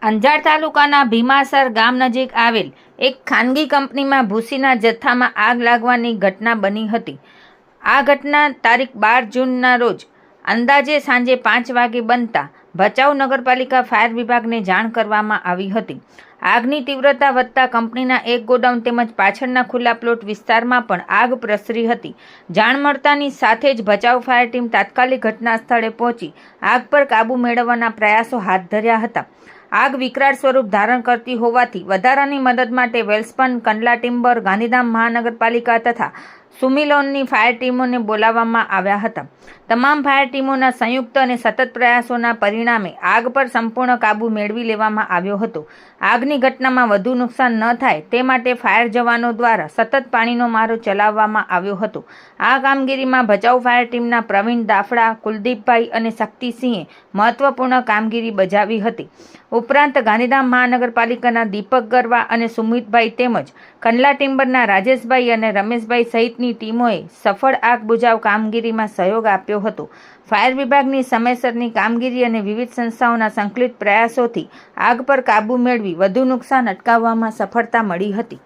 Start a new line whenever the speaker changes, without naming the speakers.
અંજાર તાલુકાના ભીમાસર ગામ નજીક આવેલ એક ખાનગી કંપનીમાં ભૂસીના જથ્થામાં આગ લાગવાની ઘટના બની હતી। આ ઘટના તારીખ 12 જૂનના રોજ અંદાજે સાંજે 5 વાગે બનતા ભચાઉ નગરપાલિકા ફાયર વિભાગને જાણ કરવામાં આવી હતી। આગની તીવ્રતા વધતા કંપનીના એક ગોડાઉન તેમજ પાછળના ખુલ્લા પ્લોટ વિસ્તારમાં પણ આગ પ્રસરી હતી। જાણ મળતાની સાથે જ ભચાઉ ફાયર ટીમ તાત્કાલિક ઘટના સ્થળે પહોંચી આગ પર કાબૂ મેળવવાના પ્રયાસો હાથ ધર્યા હતા। આગ વિકરાળ સ્વરૂપ ધારણ કરતી હોવાથી વધારાની મદદ માટે વેલ્સપન, કંડલા ટિમ્બર, ગાંધીધામ મહાનગરપાલિકા તથા સુમિલોનની ફાયર ટીમોને બોલાવવામાં આવ્યા હતા। તમામ ફાયર ટીમોના સંયુક્ત અને સતત પ્રયાસોના પરિણામે આગ પર સંપૂર્ણ કાબૂ મેળવી લેવામાં આવ્યો હતો। આગની ઘટનામાં વધુ નુકસાન ન થાય તે માટે ફાયર જવાનો દ્વારા સતત પાણીનો મારો ચલાવવામાં આવ્યો હતો। આ કામગીરીમાં ભચાઉ ફાયર ટીમના પ્રવીણ દાફડા, કુલદીપભાઈ અને શક્તિસિંહે મહત્વપૂર્ણ કામગીરી બજાવી હતી। ઉપરાંત ગાંધીધામ મહાનગરપાલિકાના દીપક ગરવા અને સુમિતભાઈ તેમજ કંડલા ટિમ્બરના રાજેશભાઈ અને રમેશભાઈ સહિતની ટીમોએ સફળ આગ બુઝાવ કામગીરીમાં સહયોગ આપ્યો હતો। ફાયર વિભાગની સમયસરની કામગીરી અને વિવિધ સંસ્થાઓના સંકલિત પ્રયાસોથી આગ પર કાબૂ મેળવી વધુ નુકસાન અટકાવવામાં સફળતા મળી હતી।